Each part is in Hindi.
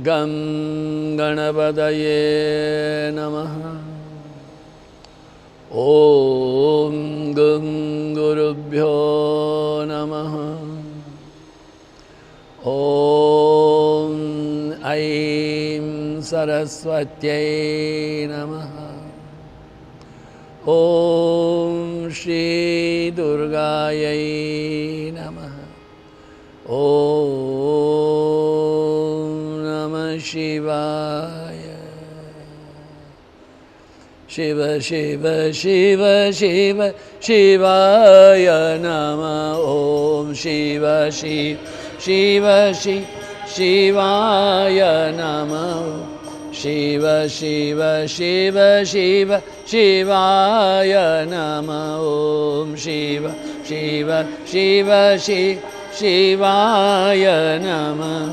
गं गणपतये नमः। ॐ गं गुरुभ्यो नमः। ॐ ऐं सरस्वत्यै नमः। ॐ श्री दुर्गायै नमः। ॐ नमः शिवाय। शिव शिव शिव शिव शिवाय नमः। ॐ शिव शिव शिव शिव शिवाय नमः। शिव शिव शिव शिव शिवाय नमः। ॐ शिव शिव शिव शिव शिवाय नमः।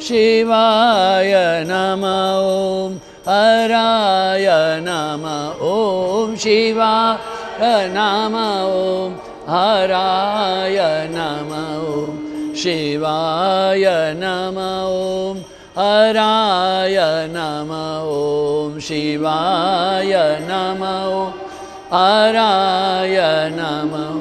शिवाय नमः। ॐ हराय नमः। ॐ शिवाय नमः। ॐ हराय नमः। ॐ शिवाय नमः। ॐ हराय नमः। ॐ शिवाय नमः। हराय नमः।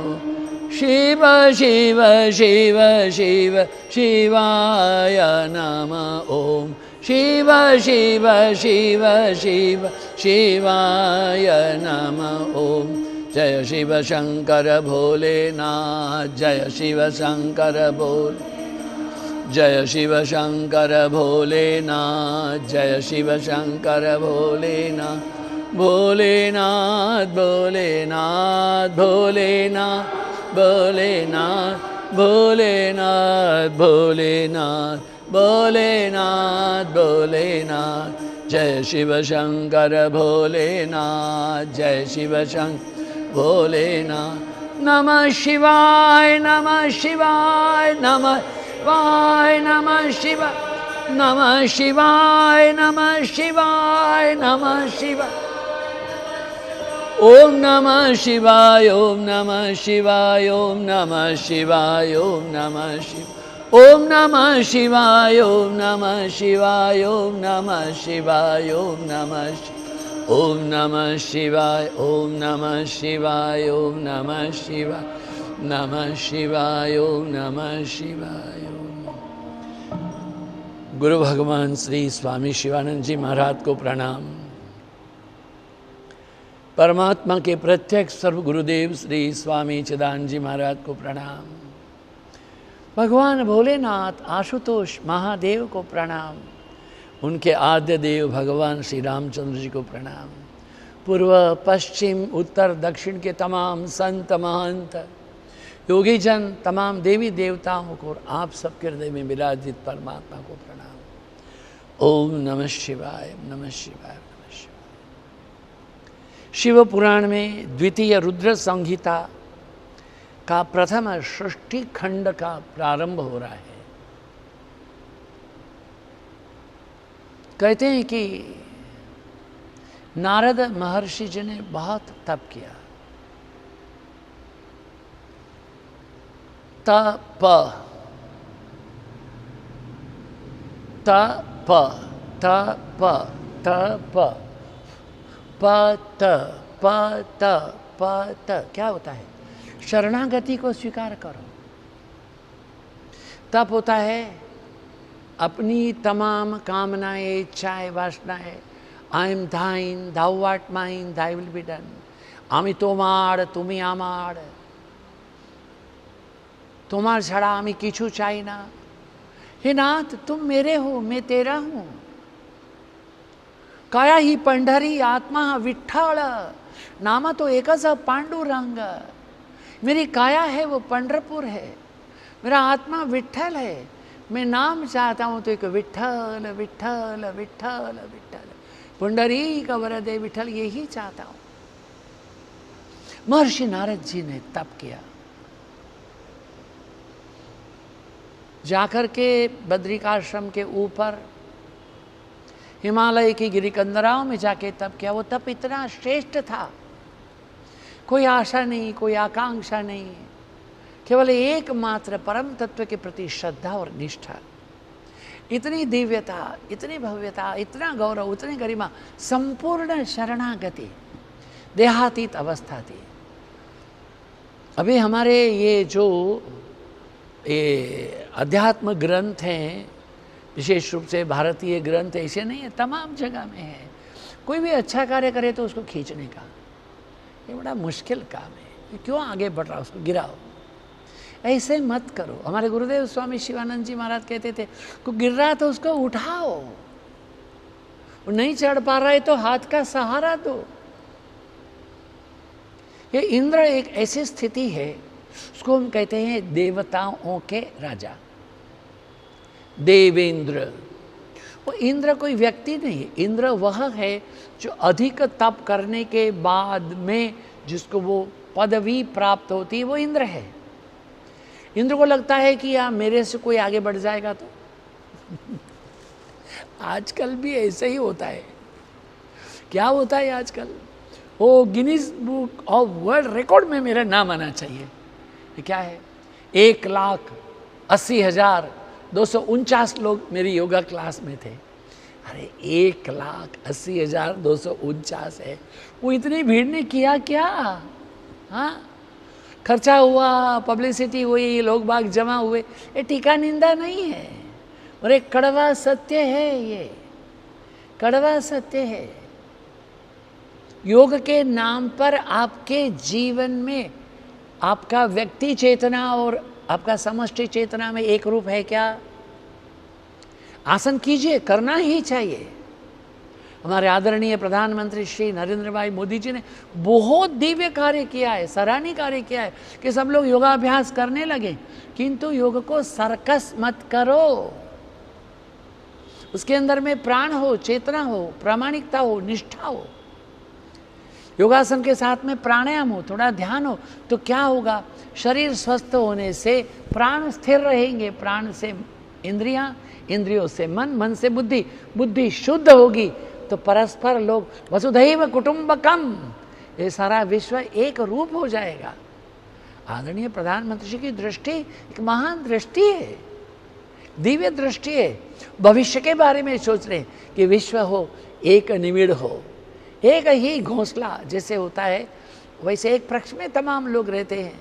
शिव शिव शिव शिव शिवाय नमः। ॐ शिव शिव शिव शिव शिवाय नमः। ॐ जय शिव शंकर भोलेनाथ। जय शिव शंकर भोले। जय शिव शंकर भोलेनाथ। जय शिव शंकर भोलेनाथ। भोलेनाथ भोलेनाथ भोलेनाथ भोलेनाथ भोलेनाथ भोलेनाथ भोलेनाथ भोलेनाथ। जय शिव शंकर भोलेनाथ। जय शिव शंकर भोलेनाथ। नमः शिवाय नमः शिवाय नमः शिवाय नमः शिवाय नमः शिवाय नमः शिवाय नमः शिवाय। ओम नमः शिवाय ओम नमः शिवाय ओम नमः शिवाय ओम नमः शिवाय ओम नमः शिवाय ओम नमः शिवाय ओम नमः शिवाय ओम नमः ओम नमः शिवाय ओम नमः शिवाय ओम नमः शिवाय नमः शिवाय ओम नमः शिवाय। गुरु भगवान श्री स्वामी शिवानंद जी महाराज को प्रणाम। परमात्मा के प्रत्यक्ष सर्व गुरुदेव श्री स्वामी चिदानंद जी महाराज को प्रणाम। भगवान भोलेनाथ आशुतोष महादेव को प्रणाम। उनके आद्य देव भगवान श्री रामचंद्र जी को प्रणाम। पूर्व पश्चिम उत्तर दक्षिण के तमाम संत महंत योगी जन तमाम देवी देवताओं को आप सबके हृदय में विराजित परमात्मा को प्रणाम। ओम नमः शिवाय नमः शिवाय नमः शिवाय। शिव पुराण में द्वितीय रुद्र संहिता का प्रथम सृष्टि खंड का प्रारंभ हो रहा है। कहते हैं कि नारद महर्षि जी ने बहुत तप किया। तप तप तप तप पत पत पत क्या होता है? शरणागति को स्वीकार करो। तप होता है अपनी तमाम कामनाएं इच्छाएं वासनाएं I am thine thou art mine thy will be done. आमी तोमार तुमी आमार, তোমার ছাড়া আমি কিছু চাই না। हे नाथ तुम मेरे हो मैं तेरा हूं। काया ही पंढरी आत्मा विठ्ठल, नामा तो एकच पांडुरंग। मेरी काया है वो पंढरपुर है, मेरा आत्मा विठ्ठल है। मैं नाम चाहता हूं तो एक विठ्ठल विठ्ठल विठ्ठल विठ्ठल पुंडरी का वरदे विठ्ठल यही चाहता हूं। महर्षि नारद जी ने तप किया। जाकर के बद्रिकाश्रम के ऊपर हिमालय की गिरिकंदराओं में जाके तप किया। वो तप इतना श्रेष्ठ था, कोई आशा नहीं, कोई आकांक्षा नहीं, केवल एकमात्र परम तत्व के प्रति श्रद्धा और निष्ठा। इतनी दिव्यता, इतनी भव्यता, इतना गौरव, उतनी गरिमा, संपूर्ण शरणागति, देहातीत अवस्था थी। अभी हमारे ये जो ये अध्यात्म ग्रंथ हैं, विशेष रूप से भारतीय ग्रंथ ऐसे नहीं है, तमाम जगह में है। कोई भी अच्छा कार्य करे तो उसको खींचने का ये बड़ा मुश्किल काम है। क्यों आगे बढ़ रहा, उसको गिराओ, ऐसे मत करो। हमारे गुरुदेव स्वामी शिवानंद जी महाराज कहते थे, को गिर रहा तो उसको उठाओ, वो नहीं चढ़ पा रहा है तो हाथ का सहारा दो। ये इंद्र एक ऐसी स्थिति है, उसको हम कहते हैं देवताओं के राजा, देवेंद्र। वो इंद्र कोई व्यक्ति नहीं है, इंद्र वह है जो अधिक तप करने के बाद में जिसको वो पदवी प्राप्त होती है, वो इंद्र है। इंद्र को लगता है कि यार मेरे से कोई आगे बढ़ जाएगा तो आजकल भी ऐसे ही होता है। क्या होता है आजकल, वो Guinness book of world record में मेरा नाम आना चाहिए। ये क्या है, 1,80,249 लोग मेरी योगा क्लास में थे। अरे 1,80,249 है, वो इतनी भीड़ ने किया क्या? हाँ, खर्चा हुआ, पब्लिसिटी हुई, लोग बाग जमा हुए, ये टीका निंदा नहीं है और एक कड़वा सत्य है। ये कड़वा सत्य है। योग के नाम पर आपके जीवन में आपका व्यक्ति चेतना और आपका समष्टि चेतना में एक रूप है क्या? आसन कीजिए, करना ही चाहिए। हमारे आदरणीय प्रधानमंत्री श्री नरेंद्र भाई मोदी जी ने बहुत दिव्य कार्य किया है, सराहनीय कार्य किया है कि सब लोग योगाभ्यास करने लगे, किंतु योग को सर्कस मत करो। उसके अंदर में प्राण हो, चेतना हो, प्रामाणिकता हो, निष्ठा हो। योगासन के साथ में प्राणायाम हो, थोड़ा ध्यान हो, तो क्या होगा, शरीर स्वस्थ होने से प्राण स्थिर रहेंगे, प्राण से इंद्रियां, इंद्रियों से मन, मन से बुद्धि, बुद्धि शुद्ध होगी तो परस्पर लोग वसुधैव कुटुंबकम, ये सारा विश्व एक रूप हो जाएगा। आदरणीय प्रधानमंत्री जी की दृष्टि एक महान दृष्टि है, दिव्य दृष्टि है। भविष्य के बारे में सोच रहे कि विश्व हो, एक निविड़ हो, एक ही घोंसला जैसे होता है वैसे एक वृक्ष में तमाम लोग रहते हैं,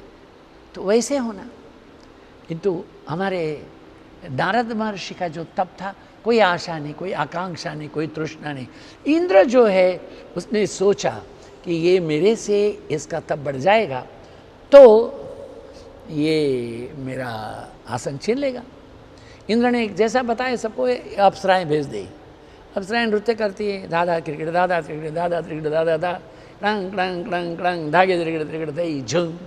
तो वैसे होना। किंतु हमारे नारद महर्षि का जो तप था, कोई आशा नहीं, कोई आकांक्षा नहीं, कोई तृष्णा नहीं। इंद्र जो है उसने सोचा कि ये मेरे से इसका तप बढ़ जाएगा तो ये मेरा आसन छीन लेगा। इंद्र ने जैसा बताया सबको अप्सराएं भेज दी। अप्सराएं नृत्य करती है, दादा क्रिकेट, दादा क्रिकेट, दादा क्रिकेट, दादा दा क्लंग क्लंग क्लंग क्लंग, धागे क्रिकेट क्रिकेट दई झुम,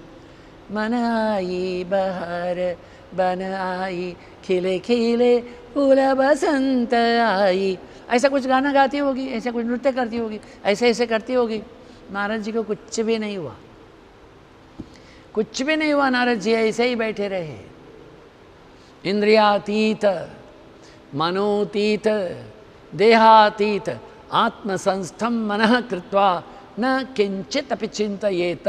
मन आई बहार बन आई, खिले खिले फूल बसंत आई, ऐसा कुछ गाना गाती होगी, ऐसा कुछ नृत्य करती होगी, ऐसे ऐसे करती होगी। नारद जी को कुछ भी नहीं हुआ, कुछ भी नहीं हुआ। नारद जी ऐसे ही बैठे रहे। इंद्रियातीत, मनोतीत, देहातीत, आत्मसंस्थम मनः कृत्वा न किंचित अपि चिंतयेत।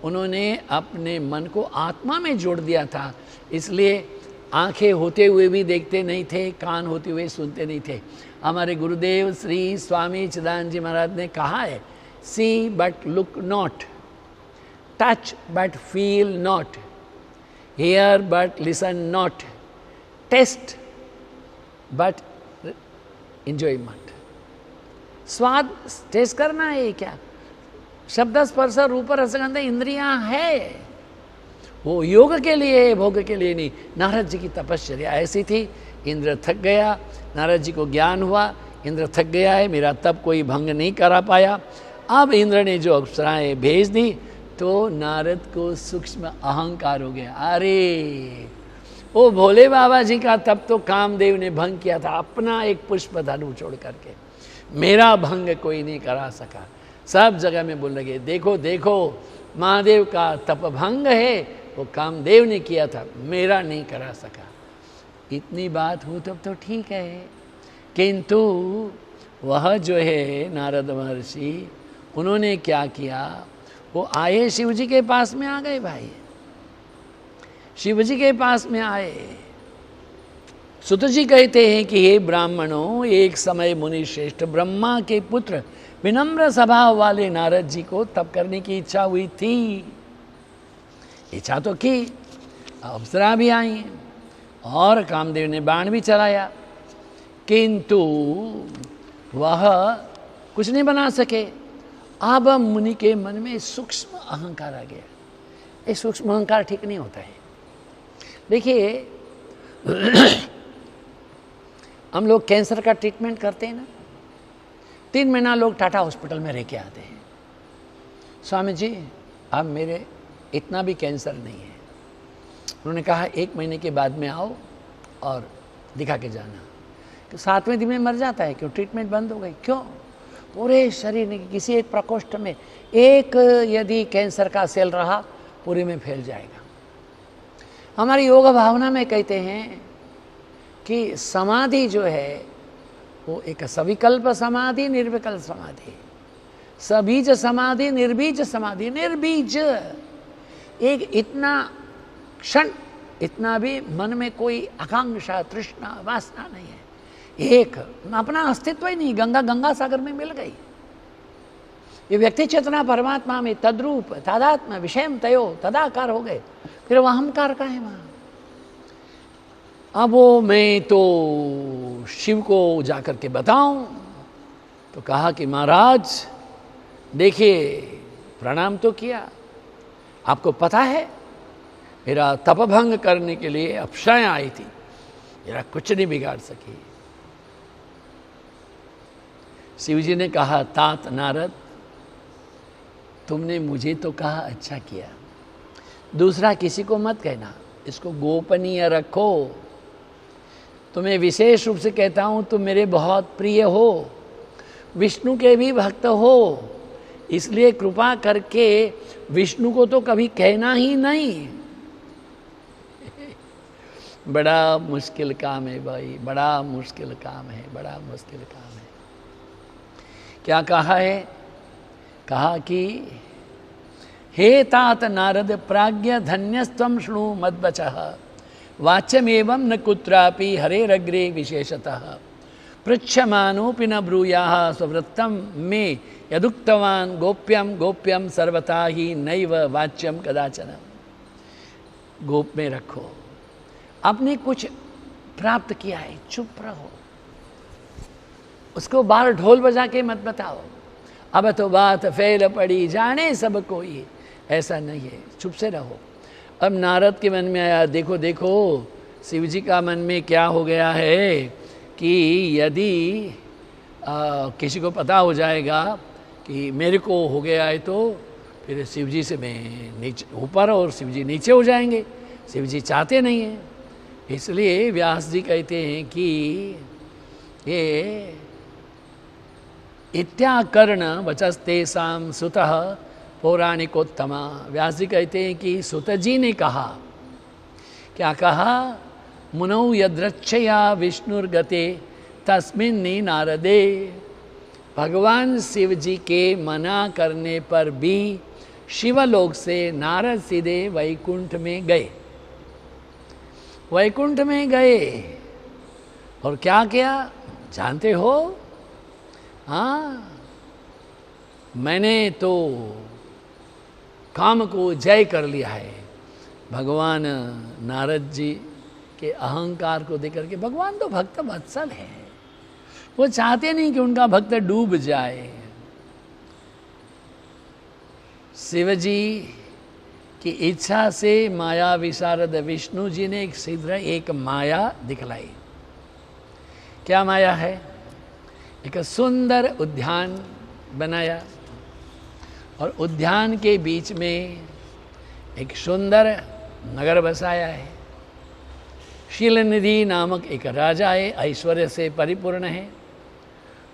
उन्होंने अपने मन को आत्मा में जोड़ दिया था, इसलिए आंखें होते हुए भी देखते नहीं थे, कान होते हुए सुनते नहीं थे। हमारे गुरुदेव श्री स्वामी चिदानंद जी महाराज ने कहा है, see but look not, touch but feel not, hear but listen not, taste but enjoy मत। स्वाद टेस्ट करना है क्या? शब्द स्पर्श रूप रसगंध इंद्रियां है, वो योग के लिए, भोग के लिए नहीं। नारद जी की तपश्चर्या ऐसी थी, इंद्र थक गया, नारद जी को ज्ञान हुआ इंद्र थक गया है, मेरा तप कोई भंग नहीं करा पाया। अब इंद्र ने जो अप्सराएं भेज दी तो नारद को सूक्ष्म अहंकार हो गया। अरे वो भोले बाबा जी का तप तो कामदेव ने भंग किया था, अपना एक पुष्प धनु छोड़ करके, मेरा भंग कोई नहीं करा सका। सब जगह में बोल लगे, देखो देखो महादेव का तप भंग है, वो कामदेव ने किया था, मेरा नहीं करा सका। इतनी बात हो तब तो ठीक है, किंतु वह जो है नारद महर्षि, उन्होंने क्या किया, वो आए शिव जी के पास में आ गए। भाई शिव जी के पास में आए, सुत जी कहते हैं कि हे ब्राह्मणों, एक समय मुनि श्रेष्ठ ब्रह्मा के पुत्र विनम्र स्वभाव वाले नारद जी को तप करने की इच्छा हुई थी। इच्छा तो की, अप्सरा भी आई और कामदेव ने बाण भी चलाया, किंतु वह कुछ नहीं बना सके। अब मुनि के मन में सूक्ष्म अहंकार आ गया। ये सूक्ष्म अहंकार ठीक नहीं होता है। देखिए, हम लोग कैंसर का ट्रीटमेंट करते हैं ना, 3 महीना लोग टाटा हॉस्पिटल में रह के आते हैं। स्वामी जी, अब मेरे इतना भी कैंसर नहीं है। उन्होंने कहा 1 महीने के बाद में आओ और दिखा के जाना। तो 7वें दिन में मर जाता है। क्यों? ट्रीटमेंट बंद हो गई। क्यों? पूरे शरीर में किसी एक प्रकोष्ठ में एक यदि कैंसर का सेल रहा, पूरे में फैल जाएगा। हमारी योग भावना में कहते हैं कि समाधि जो है वो एक सविकल्प समाधि, निर्विकल्प समाधि, सबीज समाधि, निर्बीज समाधि। निर्बीज एक इतना क्षण, इतना भी मन में कोई आकांक्षा, तृष्णा, वासना नहीं है। एक अपना अस्तित्व ही नहीं। गंगा गंगा सागर में मिल गई। ये व्यक्ति चेतना परमात्मा में तद्रूप तादात्म विषयम तयो तदाकार हो गए। फिर वह अहंकार का है वहां। अब वो मैं तो शिव को जाकर के बताऊं, तो कहा कि महाराज देखिए, प्रणाम तो किया, आपको पता है मेरा तपभंग करने के लिए अप्सराएं आई थी, मेरा कुछ नहीं बिगाड़ सकी। शिव जी ने कहा, तात नारद, तुमने मुझे तो कहा, अच्छा किया, दूसरा किसी को मत कहना, इसको गोपनीय रखो। तुम्हें विशेष रूप से कहता हूं, तुम मेरे बहुत प्रिय हो, विष्णु के भी भक्त हो, इसलिए कृपा करके विष्णु को तो कभी कहना ही नहीं। बड़ा मुश्किल काम है भाई, बड़ा मुश्किल काम है, बड़ा मुश्किल काम है। क्या कहा है? कहा कि हे तात नारद प्राज्ञ धन्यस्त्वं शृणु मद्वचः, वाच्यमेवं न कुत्रापि हरेरग्रे विशेषतः, पृच्छमानोऽपि न ब्रूयाः स्ववृत्तं मे यदुक्तवान् गोप्यं गोप्यं सर्वथा ही नैव वाच्यं कदाचन। गोप में रखो। आपने कुछ प्राप्त किया है, चुप रहो, उसको बाहर ढोल बजा के मत बताओ। अब तो बात फैल पड़ी, जाने सब कोई, ऐसा नहीं है, चुप से रहो। अब नारद के मन में आया, देखो देखो शिव जी का मन में क्या हो गया है कि यदि किसी को पता हो जाएगा कि मेरे को हो गया है, तो फिर शिव जी से मैं नीचे ऊपर और शिव जी नीचे हो जाएंगे। शिव जी चाहते नहीं हैं। इसलिए व्यास जी कहते हैं कि ये इत्याकर्ण वचस्तेषां सुतः पौराणिकोत्तमा। व्यास जी कहते हैं कि सुत जी ने कहा, क्या कहा? मुनौ यद्रच्छया विष्णुर्गते तस्मिन्नि नारदे। भगवान शिव जी के मना करने पर भी शिवलोक से नारद सीधे वैकुंठ में गए। वैकुंठ में गए और क्या किया जानते हो? हाँ, मैंने तो काम को जय कर लिया है। भगवान नारद जी के अहंकार को देख करके, भगवान तो भक्त वत्सल है, वो चाहते नहीं कि उनका भक्त डूब जाए। शिव जी की इच्छा से माया विशारद विष्णु जी ने एक शीघ्र एक माया दिखलाई। क्या माया है? एक सुंदर उद्यान बनाया और उद्यान के बीच में एक सुंदर नगर बसाया है। शीलनिधि नामक एक राजा है, ऐश्वर्य से परिपूर्ण है।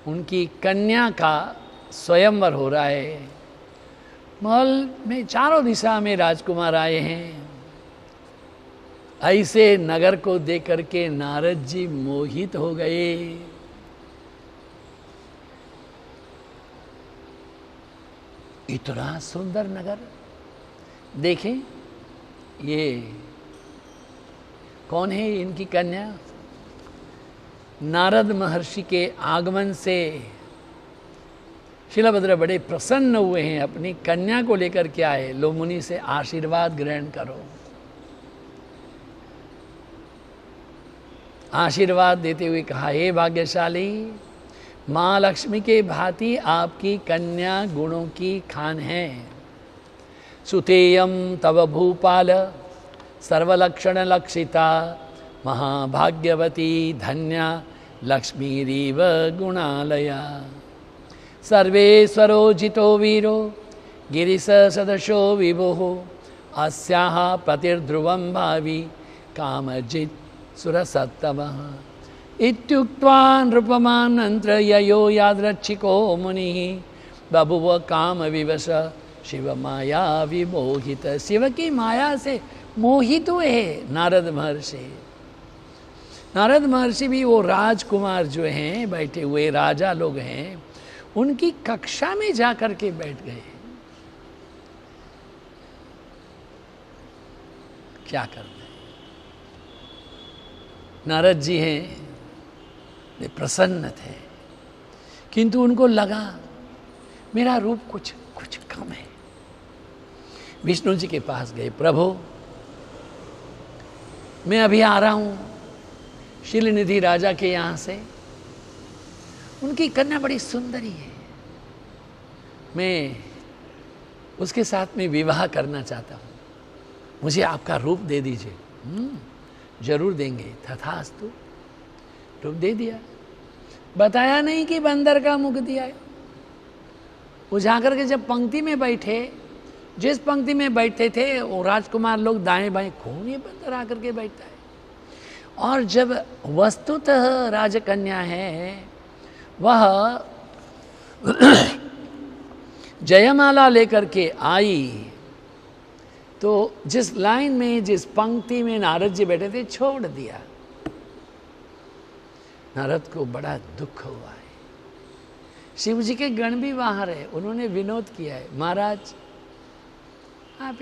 उनकी कन्या का स्वयंवर हो रहा है। महल में चारों दिशा में राजकुमार आए हैं। ऐसे नगर को देख करके नारद जी मोहित हो गए। इतना सुंदर नगर देखें। ये कौन है इनकी कन्या? नारद महर्षि के आगमन से शिलाभद्र बड़े प्रसन्न हुए हैं, अपनी कन्या को लेकर के आए, लो मुनि से आशीर्वाद ग्रहण करो। आशीर्वाद देते हुए कहा, हे भाग्यशाली, माँ लक्ष्मी के भांति आपकी कन्या गुणों की खान है। सुतेयम तव भूपाल सर्वलक्षण लक्षिता महाभाग्यवती धन्या लक्ष्मीरीव गुणालया। सर्वेश्वरो जितो वीरो गिरिश सदशो विभुः अस्याः पतिर्ध्रुवं भावी कामजित् सुरसत्तमः। इत्युक्त्वा नृपमानन्त्र ययो यादृच्छिको मुनिः बभुव कामविवश शिव माया विमोहित। शिव की माया से मोहित हुए हैं नारद महर्षि। नारद महर्षि भी वो राजकुमार जो हैं, बैठे हुए राजा लोग हैं, उनकी कक्षा में जाकर के बैठ गए। क्या कर रहे? नारद जी हैं, वे प्रसन्न थे, किंतु उनको लगा मेरा रूप कुछ कम है। विष्णु जी के पास गए, प्रभु मैं अभी आ रहा हूं शिलनिधि राजा के यहां से, उनकी कन्या बड़ी सुंदरी है, मैं उसके साथ में विवाह करना चाहता हूं, मुझे आपका रूप दे दीजिए। जरूर देंगे। तथास्तु, रूप दे दिया। बताया नहीं कि बंदर का मुख दिया है। वो जाकर के जब पंक्ति में बैठे, जिस पंक्ति में बैठते थे वो राजकुमार लोग दाएं बाएं, खूब ये बंदर आकर के बैठता है। और जब वस्तुतः राजकन्या है वह जयमाला लेकर के आई, तो जिस लाइन में, जिस पंक्ति में नारद जी बैठे थे, छोड़ दिया। नारद को बड़ा दुख हुआ है। शिव जी के गण भी वहां रहे, उन्होंने विनोद किया है, महाराज आप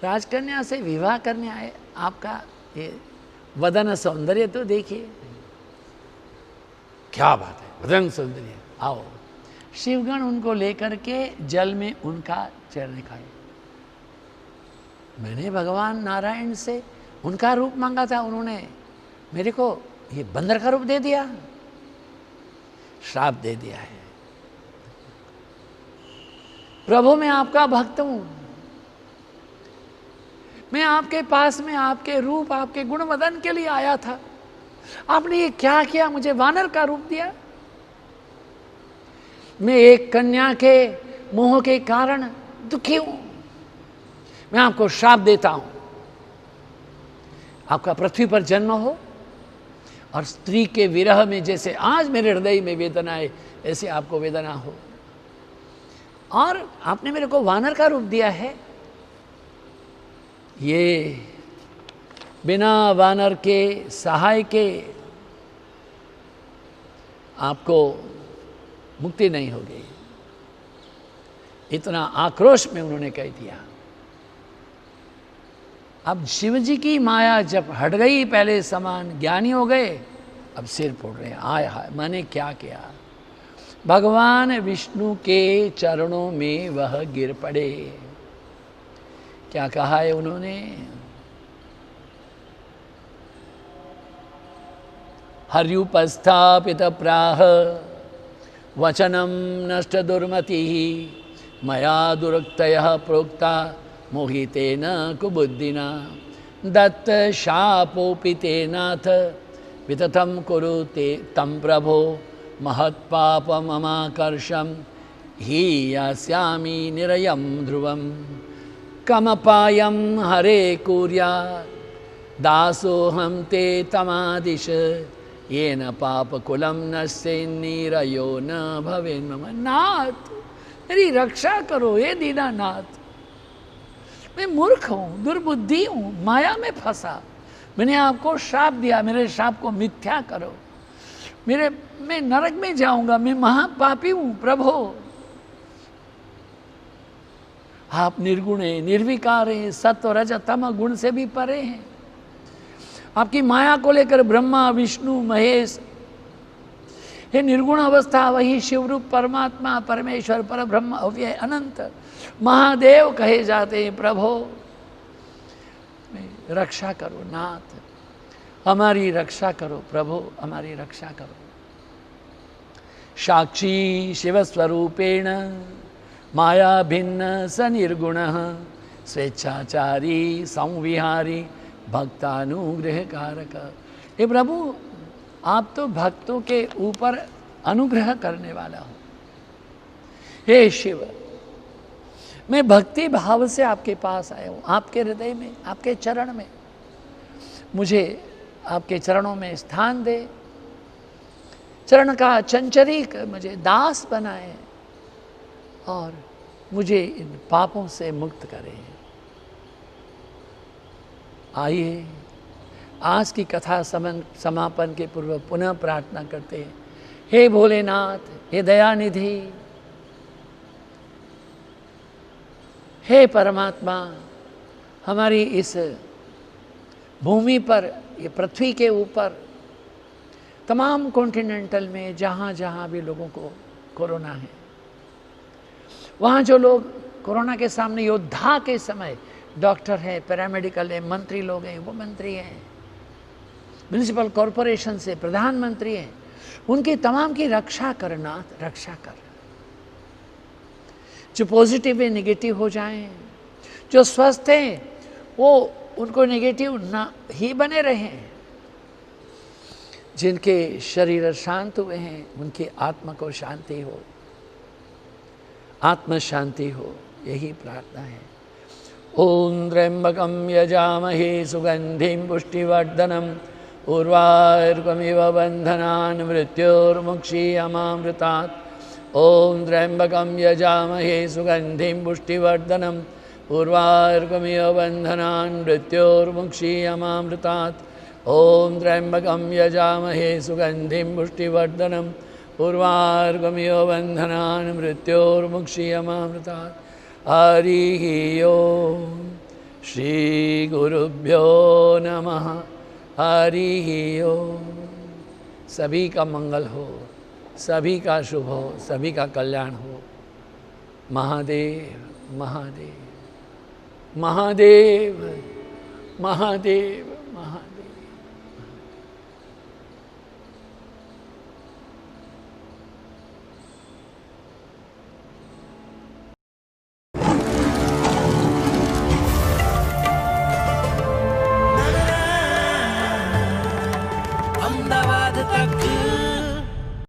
राजकन्या से विवाह करने आए, आपका ये वदन सौंदर्य तो देखिए। क्या बात है, वदन सौंदर्य, आओ। शिवगण उनको लेकर के जल में उनका चरण खाए। मैंने भगवान नारायण से उनका रूप मांगा था, उन्होंने मेरे को ये बंदर का रूप दे दिया, श्राप दे दिया है। प्रभु मैं आपका भक्त हूं, मैं आपके पास में आपके रूप, आपके गुण वदन के लिए आया था, आपने ये क्या किया, मुझे वानर का रूप दिया। मैं एक कन्या के मोह के कारण दुखी हूं, मैं आपको श्राप देता हूं, आपका पृथ्वी पर जन्म हो और स्त्री के विरह में जैसे आज मेरे हृदय में वेदना है, ऐसे आपको वेदना हो। और आपने मेरे को वानर का रूप दिया है, ये बिना वानर के सहाय के आपको मुक्ति नहीं होगी। इतना आक्रोश में उन्होंने कह दिया। अब शिव जी की माया जब हट गई, पहले समान ज्ञानी हो गए, अब सिर फोड़ रहे हैं, आय हाय मैंने क्या किया। भगवान विष्णु के चरणों में वह गिर पड़े। क्या कहा है उन्होंने? हर्युपस्थापित प्राह वचनम नष्ट दुर्मति मया दुरुक्तयः प्रोक्ता मोहितेन कुबुद्धिना दत्त शापोपितेनाथ वितथं कुरुते तं प्रभो महत्पापममाकर्षं हि यास्यामि निरयं ध्रुवं कमपायं हरे कुर्यात् दासोऽहं ते तमादिश येन पापकुलं नश्येन्निरयो न भवेन्मम। नाथ मेरी रक्षा करो, हे दीनानाथ, मैं मूर्ख हूँ, दुर्बुद्धि हूँ, माया में फंसा, मैंने आपको श्राप दिया, मेरे श्राप को मिथ्या करो, मैं नरक में जाऊंगा, मैं महापापी हूँ प्रभु। आप निर्गुण हैं, निर्विकार हैं, सत्व रज तम गुण से भी परे हैं। आपकी माया को लेकर ब्रह्मा विष्णु महेश, ये निर्गुण अवस्था वही शिवरूप परमात्मा परमेश्वर पर ब्रह्म अव्यय अनंत महादेव कहे जाते हैं। प्रभो रक्षा करो नाथ, हमारी रक्षा करो प्रभो, हमारी रक्षा करो। साक्षी शिव स्वरूपेण माया भिन्न स निर्गुण स्वेच्छाचारी संविहारी भक्तानुग्रह कारक। हे प्रभु, आप तो भक्तों के ऊपर अनुग्रह करने वाला हो। हे शिव, मैं भक्ति भाव से आपके पास आया हूँ, आपके हृदय में, आपके चरण में। मुझे आपके चरणों में स्थान दे, चरण का चंचरीक मुझे दास बनाए और मुझे इन पापों से मुक्त करें। आइए आज की कथा समापन के पूर्व पुनः प्रार्थना करते हैं। हे भोलेनाथ, हे दयानिधि, हे परमात्मा, हमारी इस भूमि पर, ये पृथ्वी के ऊपर, तमाम कॉन्टिनेंटल में जहाँ जहाँ भी लोगों को कोरोना है, वहाँ जो लोग कोरोना के सामने योद्धा के समय, डॉक्टर है, पैरामेडिकल है, मंत्री लोग हैं, वो मंत्री हैं, म्यूनिसिपल कॉरपोरेशन से प्रधानमंत्री हैं, उनकी तमाम की रक्षा करना, रक्षा कर। जो पॉजिटिव है नेगेटिव हो जाएं, जो स्वस्थ हैं वो उनको नेगेटिव ना ही बने रहें, जिनके शरीर शांत हुए हैं उनकी आत्मा को शांति हो, आत्म शांति हो, यही प्रार्थना है। ओम त्र्यंबकं यजामहे सुगंधिं पुष्टिवर्धनम् उर्वारुकमिव बन्धनान् मृत्योर्मुक्षीयमामृतात्। ओम त्र्यंबकं यजामहे सुगंधिं पुष्टिवर्धनम् उर्वारुकमिव बन्धनान् मृत्योर्मुक्षीयमामृतात्। ओम त्र्यंबकं यजामहे सुगंधिं पुष्टिवर्धनम् उर्वारुकमिव बन्धनान् मृत्योर्मुक्षीयमामृतात्। हरिः ओम। श्री गुरुभ्यो नमः। हरिः ओम। सभी का मंगल हो, सभी का शुभ हो, सभी का कल्याण हो। महादेव महादेव महादेव महादेव महादेव।